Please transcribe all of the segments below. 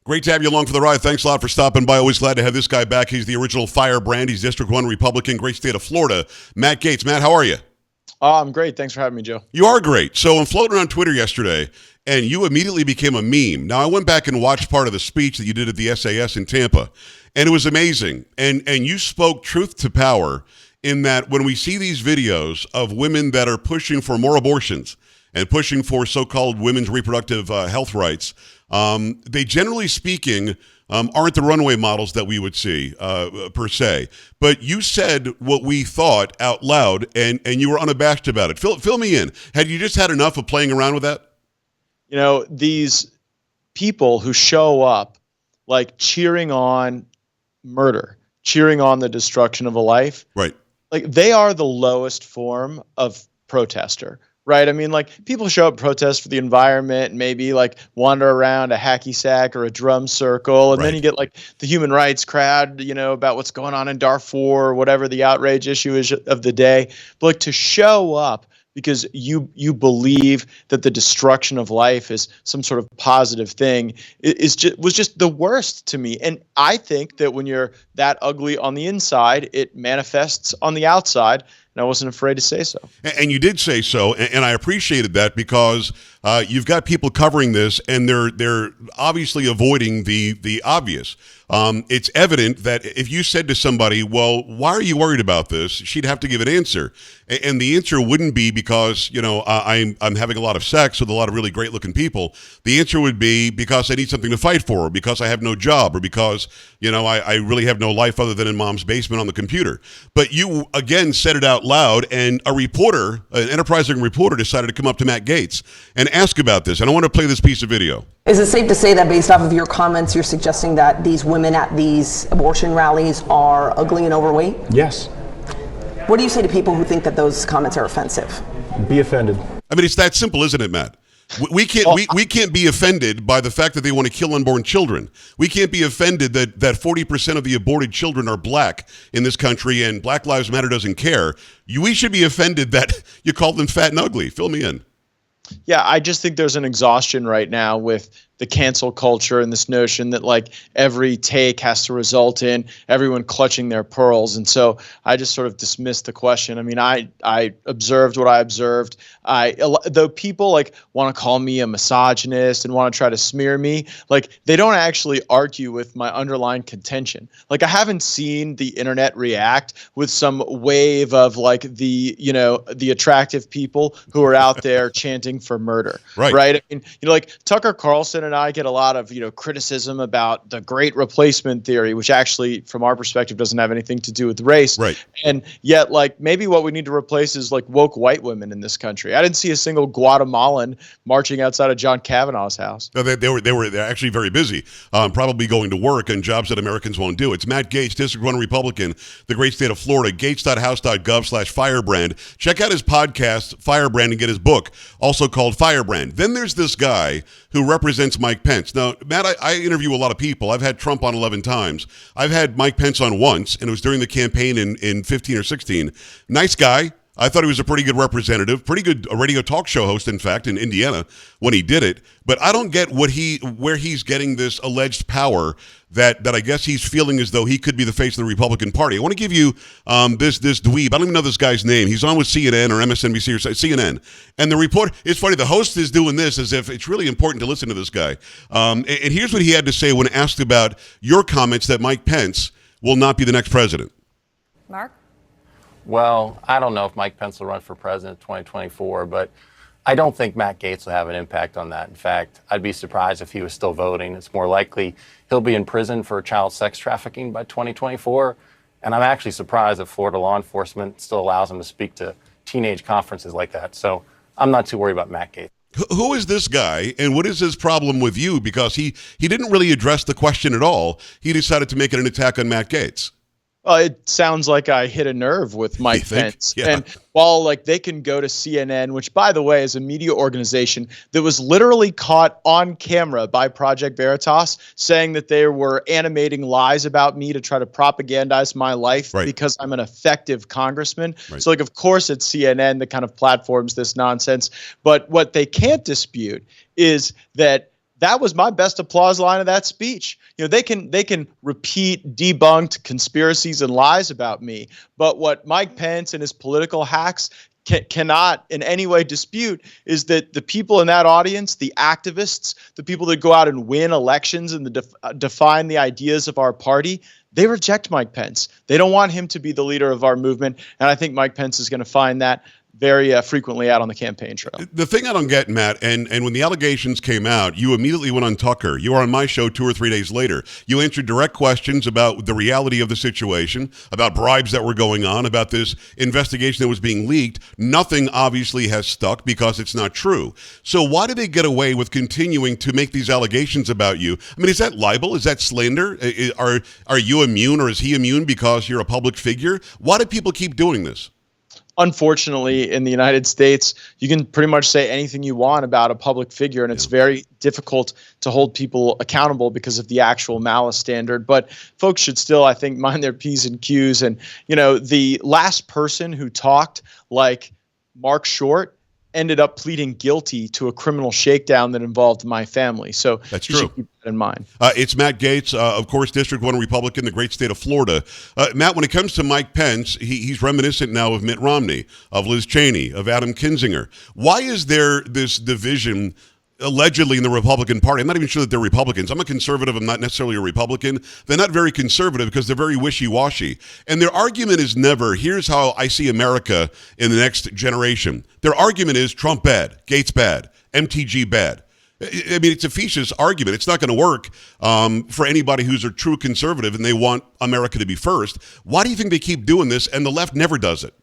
Great to have you along for the ride. Thanks a lot for stopping by. Always glad to have this guy back. He's the original firebrand. He's District 1 Republican, great state of Florida. Matt Gaetz. Matt, how are you? I'm great. Thanks for having me, Joe. You are great. So I'm floating around Twitter yesterday, and you immediately became a meme. Now, I went back and watched part of the speech that you did at the SAS in Tampa, and it was amazing. And you spoke truth to power in that when we see these videos of women that are pushing for more abortions and pushing for so-called women's reproductive health rights, they generally speaking aren't the runway models that we would see per se. But you said what we thought out loud, and you were unabashed about it. Fill me in. Had you just had enough of playing around with that? You know, these people who show up like cheering on murder, cheering on the destruction of a life, right? Like they are the lowest form of protester. Right. I mean, like people show up protest for the environment and maybe like wander around a hacky sack or a drum circle. And then you get like the human rights crowd, you know, about what's going on in Darfur or whatever the outrage issue is of the day. But like to show up because you believe that the destruction of life is some sort of positive thing was just the worst to me. And I think that when you're that ugly on the inside, it manifests on the outside. And I wasn't afraid to say so. And you did say so, and I appreciated that because you've got people covering this, and they're obviously avoiding the obvious. It's evident that if you said to somebody, well, why are you worried about this? She'd have to give an answer. And the answer wouldn't be because, you know, I'm having a lot of sex with a lot of really great looking people. The answer would be because I need something to fight for, or because I have no job, or because, you know, I really have no life other than in mom's basement on the computer. But you, again, said it out loud, and a reporter, an enterprising reporter, decided to come up to Matt Gaetz and ask about this. And I want to play this piece of video. Is it safe to say that based off of your comments, you're suggesting that these women at these abortion rallies are ugly and overweight? Yes. What do you say to people who think that those comments are offensive? Be offended. I mean, it's that simple, isn't it, Matt? We can't be offended by the fact that they want to kill unborn children. We can't be offended that 40% of the aborted children are black in this country and Black Lives Matter doesn't care. We should be offended that you call them fat and ugly. Fill me in. Yeah, I just think there's an exhaustion right now with the cancel culture and this notion that like every take has to result in everyone clutching their pearls. And so I just sort of dismissed the question. I mean, I observed what I observed. Though people like want to call me a misogynist and want to try to smear me, like they don't actually argue with my underlying contention. Like I haven't seen the internet react with some wave of like the attractive people who are out there chanting for murder. Right. I mean, like Tucker Carlson and I get a lot of, criticism about the great replacement theory, which actually from our perspective doesn't have anything to do with race. Right. And yet like maybe what we need to replace is like woke white women in this country. I didn't see a single Guatemalan marching outside of John Kavanaugh's house. No, they're actually very busy, probably going to work and jobs that Americans won't do. It's Matt Gaetz, District 1 Republican, the great state of Florida, gaetz.house.gov/firebrand. Check out his podcast, Firebrand, and get his book, also called Firebrand. Then there's this guy who represents Mike Pence. Now, Matt, I interview a lot of people. I've had Trump on 11 times. I've had Mike Pence on once, and it was during the campaign in 15 or 16. Nice guy. I thought he was a pretty good representative, pretty good radio talk show host, in fact, in Indiana when he did it. But I don't get where he's getting this alleged power that I guess he's feeling as though he could be the face of the Republican Party. I want to give you this dweeb. I don't even know this guy's name. He's on with CNN or MSNBC or CNN. And the report, it's funny, the host is doing this as if it's really important to listen to this guy. And here's what he had to say when asked about your comments that Mike Pence will not be the next president. Mark? Well, I don't know if Mike Pence will run for president in 2024, but I don't think Matt Gaetz will have an impact on that. In fact, I'd be surprised if he was still voting. It's more likely he'll be in prison for child sex trafficking by 2024. And I'm actually surprised that Florida law enforcement still allows him to speak to teenage conferences like that. So I'm not too worried about Matt Gaetz. Who is this guy, and what is his problem with you? Because he didn't really address the question at all. He decided to make it an attack on Matt Gaetz. It sounds like I hit a nerve with Mike Pence. Yeah. And while like they can go to CNN, which by the way is a media organization that was literally caught on camera by Project Veritas saying that they were animating lies about me to try to propagandize my life because I'm an effective congressman. So like, of course it's CNN that kind of platforms this nonsense. But what they can't dispute is that that was my best applause line of that speech. They can repeat debunked conspiracies and lies about me, but what Mike Pence and his political hacks cannot in any way dispute is that the people in that audience, the activists, the people that go out and win elections and define the ideas of our party, they reject Mike Pence. They don't want him to be the leader of our movement, and I think Mike Pence is going to find that very frequently out on the campaign trail. The thing I don't get, Matt, and when the allegations came out, you immediately went on Tucker. You were on my show 2 or 3 days later. You answered direct questions about the reality of the situation, about bribes that were going on, about this investigation that was being leaked. Nothing obviously has stuck because it's not true. So why do they get away with continuing to make these allegations about you? I mean, is that libel? Is that slander? Are you immune, or is he immune because you're a public figure? Why do people keep doing this? Unfortunately, in the United States, you can pretty much say anything you want about a public figure, and it's very difficult to hold people accountable because of the actual malice standard. But folks should still, I think, mind their P's and Q's. And, the last person who talked like Mark Short ended up pleading guilty to a criminal shakedown that involved my family. So that's you true. Should keep that in mind. It's Matt Gaetz, of course, District 1 Republican, the great state of Florida. Matt, when it comes to Mike Pence, he's reminiscent now of Mitt Romney, of Liz Cheney, of Adam Kinzinger. Why is there this division allegedly in the Republican Party? I'm not even sure that they're Republicans. I'm a conservative. I'm not necessarily a Republican. They're not very conservative because they're very wishy-washy. And their argument is never, here's how I see America in the next generation. Their argument is Trump bad, Gates bad, MTG bad. I mean, it's a facetious argument. It's not going to work for anybody who's a true conservative and they want America to be first. Why do you think they keep doing this and the left never does it?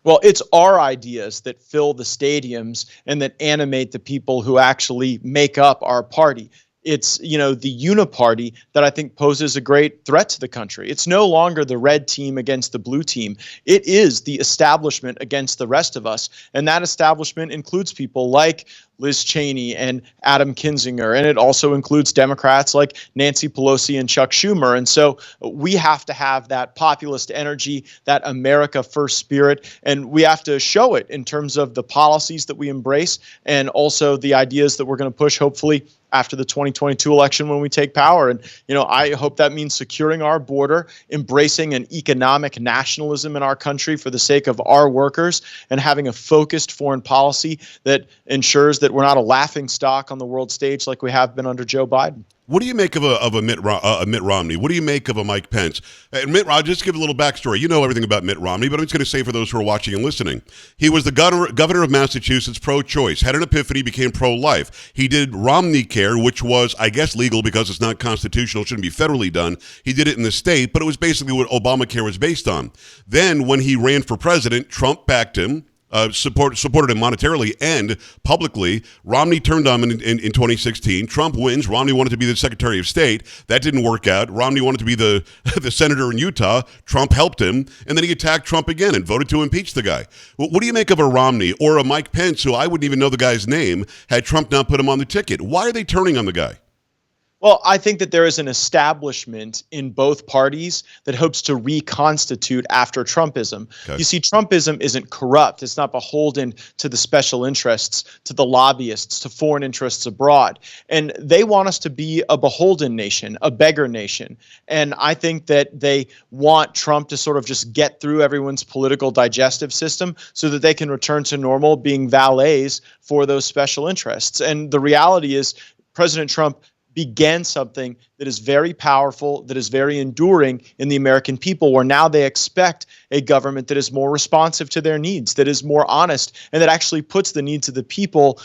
Well, it's our ideas that fill the stadiums and that animate the people who actually make up our party. It's, the uniparty that I think poses a great threat to the country. It's no longer the red team against the blue team. It is the establishment against the rest of us. And that establishment includes people like Liz Cheney and Adam Kinzinger. And it also includes Democrats like Nancy Pelosi and Chuck Schumer. And so we have to have that populist energy, that America first spirit, and we have to show it in terms of the policies that we embrace and also the ideas that we're going to push, hopefully, after the 2022 election when we take power. And, I hope that means securing our border, embracing an economic nationalism in our country for the sake of our workers, and having a focused foreign policy that ensures that we're not a laughing stock on the world stage like we have been under Joe Biden. What do you make of a Mitt Romney? What do you make of a Mike Pence? I'll just give a little backstory. You know everything about Mitt Romney, but I'm just going to say for those who are watching and listening, he was the governor of Massachusetts, pro-choice, had an epiphany, became pro-life. He did Romney Care, which was, I guess, legal because it's not constitutional, shouldn't be federally done. He did it in the state, but it was basically what Obamacare was based on. Then when he ran for president, Trump backed him. Supported him monetarily and publicly. Romney turned on him in 2016. Trump wins. Romney wanted to be the Secretary of State. That didn't work out. Romney wanted to be the senator in Utah. Trump helped him. And then he attacked Trump again and voted to impeach the guy. What do you make of a Romney or a Mike Pence, who I wouldn't even know the guy's name, had Trump not put him on the ticket? Why are they turning on the guy? Well, I think that there is an establishment in both parties that hopes to reconstitute after Trumpism. Okay. You see, Trumpism isn't corrupt. It's not beholden to the special interests, to the lobbyists, to foreign interests abroad. And they want us to be a beholden nation, a beggar nation. And I think that they want Trump to sort of just get through everyone's political digestive system so that they can return to normal being valets for those special interests. And the reality is President Trump began something that is very powerful, that is very enduring in the American people, where now they expect a government that is more responsive to their needs, that is more honest, and that actually puts the needs of the people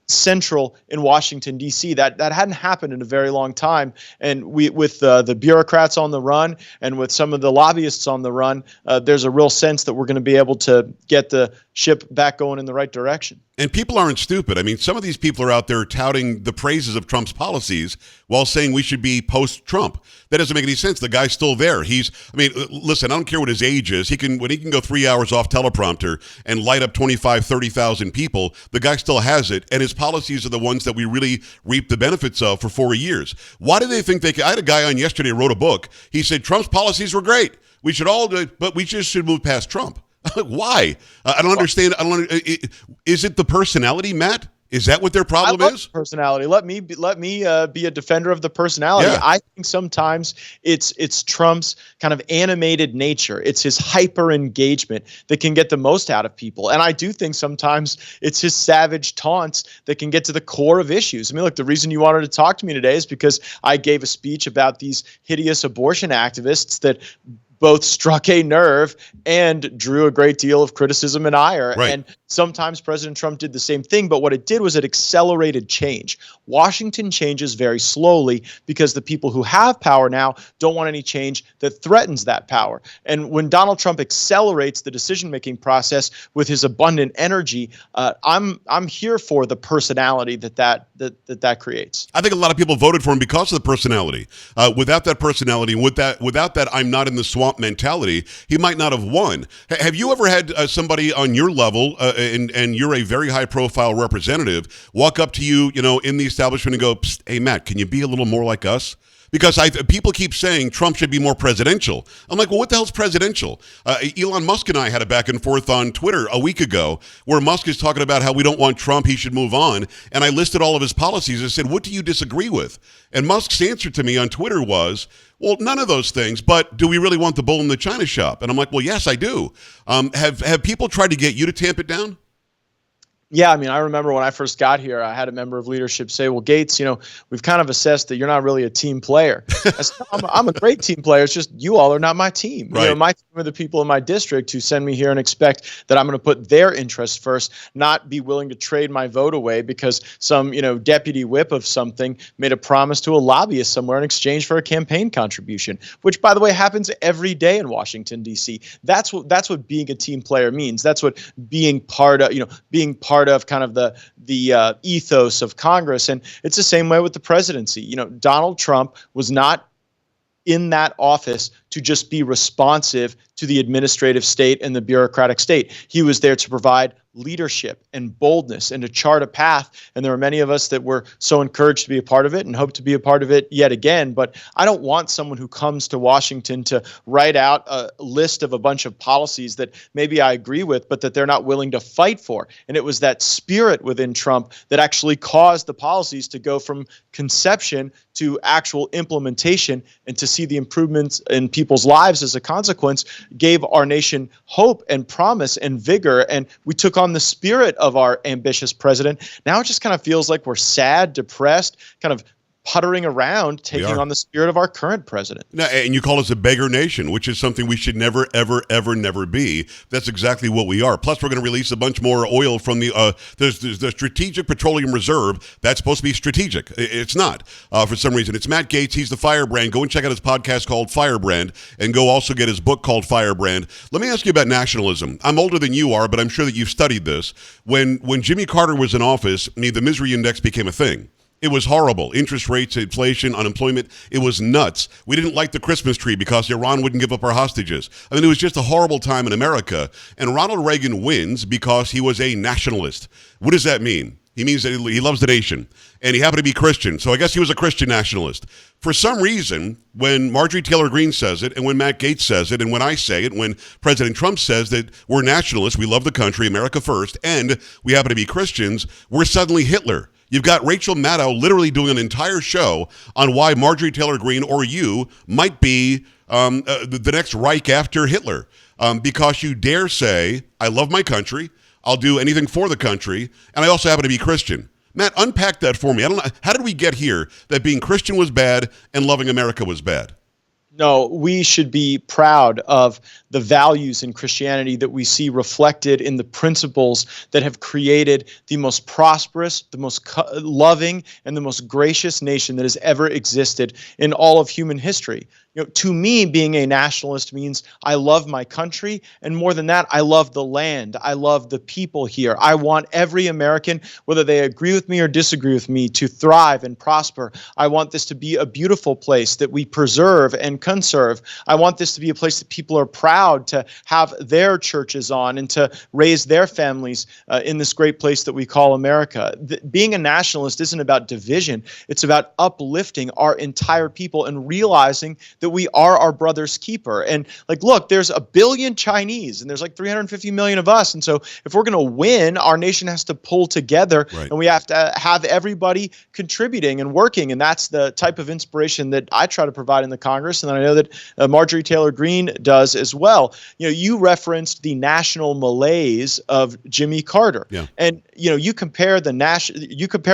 central in Washington, D.C. That hadn't happened in a very long time. And with the bureaucrats on the run and with some of the lobbyists on the run, there's a real sense that we're going to be able to get the ship back going in the right direction. And people aren't stupid. I mean, some of these people are out there touting the praises of Trump's policies while saying we should be post-Trump. That doesn't make any sense. The guy's still there. Listen, I don't care what his age is. When he can go 3 hours off teleprompter and light up 25, 30,000 people, the guy still has it. And his policies are the ones that we really reap the benefits of for 4 years. Why do they think they can? I had a guy on yesterday who wrote a book. He said Trump's policies were great. We should all do it, but we just should move past Trump. Why? I don't understand. Is it the personality, Matt? Is that what their problem I love is? personality. Let me be a defender of the personality. Yeah. I think sometimes it's Trump's kind of animated nature. It's his hyper engagement that can get the most out of people. And I do think sometimes it's his savage taunts that can get to the core of issues. I mean, look, the reason you wanted to talk to me today is because I gave a speech about these hideous abortion activists that both struck a nerve and drew a great deal of criticism and ire. Right. And sometimes President Trump did the same thing, but what it did was it accelerated change. Washington changes very slowly because the people who have power now don't want any change that threatens that power. And when Donald Trump accelerates the decision-making process with his abundant energy, I'm here for the personality that creates. I think a lot of people voted for him because of the personality. Without that personality, and without that I'm not in the swamp mentality, he might not have won. Have you ever had somebody on your level, and you're a very high-profile representative, walk up to you, in the establishment and go, "Psst, hey, Matt, can you be a little more like us?" Because people keep saying Trump should be more presidential. I'm like, well, what the hell's presidential? Elon Musk and I had a back and forth on Twitter a week ago where Musk is talking about how we don't want Trump, he should move on. And I listed all of his policies. I said, what do you disagree with? And Musk's answer to me on Twitter was, well, none of those things, but do we really want the bull in the china shop? And I'm like, well, yes, I do. Have people tried to get you to tamp it down? Yeah, I mean, I remember when I first got here, I had a member of leadership say, well, Gaetz, we've kind of assessed that you're not really a team player. I said, I'm a great team player. It's just you all are not my team. Right. My team are the people in my district who send me here and expect that I'm going to put their interests first, not be willing to trade my vote away because some, deputy whip of something made a promise to a lobbyist somewhere in exchange for a campaign contribution, which, by the way, happens every day in Washington, D.C. That's what being a team player means. That's what being part of kind of the ethos of Congress. And it's the same way with the presidency. Donald Trump was not in that office to just be responsive to the administrative state and the bureaucratic state. He was there to provide leadership and boldness and to chart a path. And there are many of us that were so encouraged to be a part of it and hope to be a part of it yet again. But I don't want someone who comes to Washington to write out a list of a bunch of policies that maybe I agree with, but that they're not willing to fight for. And it was that spirit within Trump that actually caused the policies to go from conception to actual implementation, and to see the improvements in people's lives as a consequence gave our nation hope and promise and vigor. And we took on the spirit of our ambitious president. Now it just kind of feels like we're sad, depressed, kind of puttering around, taking on the spirit of our current president. Now, and you call us a beggar nation, which is something we should never, ever, ever, never be. That's exactly what we are. Plus, we're going to release a bunch more oil from there's the Strategic Petroleum Reserve. That's supposed to be strategic. It's not, for some reason. It's Matt Gaetz. He's the Firebrand. Go and check out his podcast called Firebrand, and go also get his book called Firebrand. Let me ask you about nationalism. I'm older than you are, but I'm sure that you've studied this. When Jimmy Carter was in office, the misery index became a thing. It was horrible. Interest rates, inflation, unemployment. It was nuts. We didn't like the Christmas tree because Iran wouldn't give up our hostages. I mean, it was just a horrible time in America. And Ronald Reagan wins because he was a nationalist. What does that mean? He means that he loves the nation. And he happened to be Christian. So I guess he was a Christian nationalist. For some reason, when Marjorie Taylor Greene says it, and when Matt Gaetz says it, and when I say it, when President Trump says that we're nationalists, we love the country, America first, and we happen to be Christians, we're suddenly Hitler. You've got Rachel Maddow literally doing an entire show on why Marjorie Taylor Greene or you might be the next Reich after Hitler, because you dare say, I love my country, I'll do anything for the country, and I also happen to be Christian. Matt, unpack that for me. I don't know. How did we get here that being Christian was bad and loving America was bad? No, we should be proud of the values in Christianity that we see reflected in the principles that have created the most prosperous, the most loving, and the most gracious nation that has ever existed in all of human history. To me, being a nationalist means I love my country, and more than that, I love the land. I love the people here. I want every American, whether they agree with me or disagree with me, to thrive and prosper. I want this to be a beautiful place that we preserve and conserve. I want this to be a place that people are proud to have their churches on and to raise their families in this great place that we call America. Being a nationalist isn't about division. It's about uplifting our entire people and realizing that we are our brother's keeper. And like, look, there's 1 billion Chinese and there's like 350 million of us. And so if we're going to win, our nation has to pull together, right, and we have to have everybody contributing and working. And that's the type of inspiration that I try to provide in the Congress. And I know that Marjorie Taylor Greene does as well. You referenced the national malaise of Jimmy Carter. Yeah. And, you compare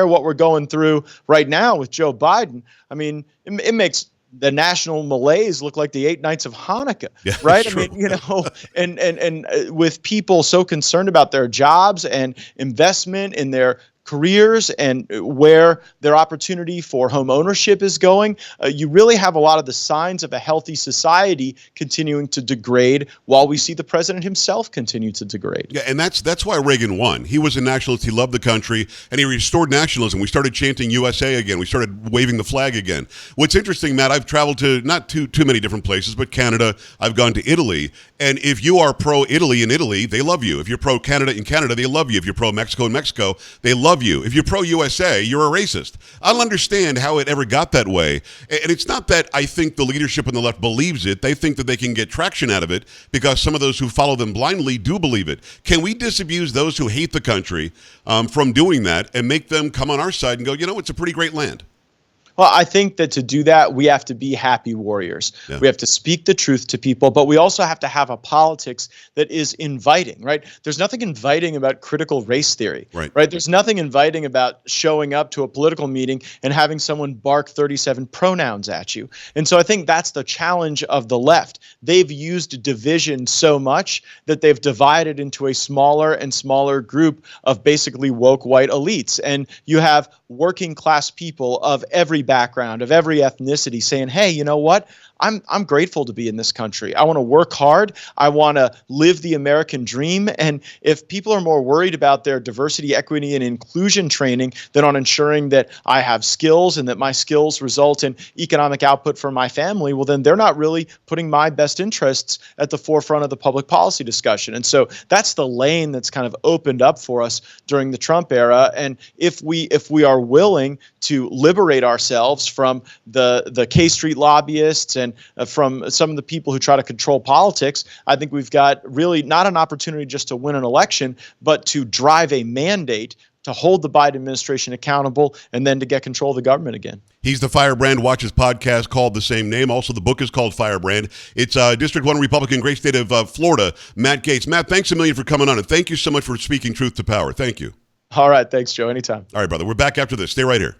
what we're going through right now with Joe Biden. I mean, it makes the national malaise look like the 8 nights of Hanukkah, right? I mean, and with people so concerned about their jobs and investment in their careers and where their opportunity for home ownership is going, you really have a lot of the signs of a healthy society continuing to degrade while we see the president himself continue to degrade. Yeah, and that's why Reagan won. He was a nationalist. He loved the country, and he restored nationalism. We started chanting USA again. We started waving the flag again. What's interesting, Matt, I've traveled to not too many different places, but Canada. I've gone to Italy, and if you are pro-Italy in Italy, they love you. If you're pro-Canada in Canada, they love you. If you're pro-Mexico in Mexico, they love you. If you're pro-USA, you're a racist. I don't understand how it ever got that way. And it's not that I think the leadership on the left believes it. They think that they can get traction out of it because some of those who follow them blindly do believe it. Can we disabuse those who hate the country from doing that and make them come on our side and go, it's a pretty great land? Well, I think that to do that, we have to be happy warriors. Yeah. We have to speak the truth to people, but we also have to have a politics that is inviting, right? There's nothing inviting about critical race theory, right? There's nothing inviting about showing up to a political meeting and having someone bark 37 pronouns at you. And so I think that's the challenge of the left. They've used division so much that they've divided into a smaller and smaller group of basically woke white elites. And you have working class people of every background, of every ethnicity saying, hey, you know what? I'm grateful to be in this country. I want to work hard. I want to live the American dream. And if people are more worried about their diversity, equity, and inclusion training than on ensuring that I have skills and that my skills result in economic output for my family, well, then they're not really putting my best interests at the forefront of the public policy discussion. And so that's the lane that's kind of opened up for us during the Trump era. And if we are willing to liberate ourselves from the K Street lobbyists and from some of the people who try to control politics, I think we've got really not an opportunity just to win an election, but to drive a mandate to hold the Biden administration accountable and then to get control of the government again. He's the Firebrand. Watch his podcast called the same name. Also, the book is called Firebrand. It's District 1 Republican, great state of Florida, Matt Gaetz. Matt, thanks a million for coming on, and thank you so much for speaking truth to power. Thank you. All right. Thanks, Joe. Anytime. All right, brother. We're back after this. Stay right here.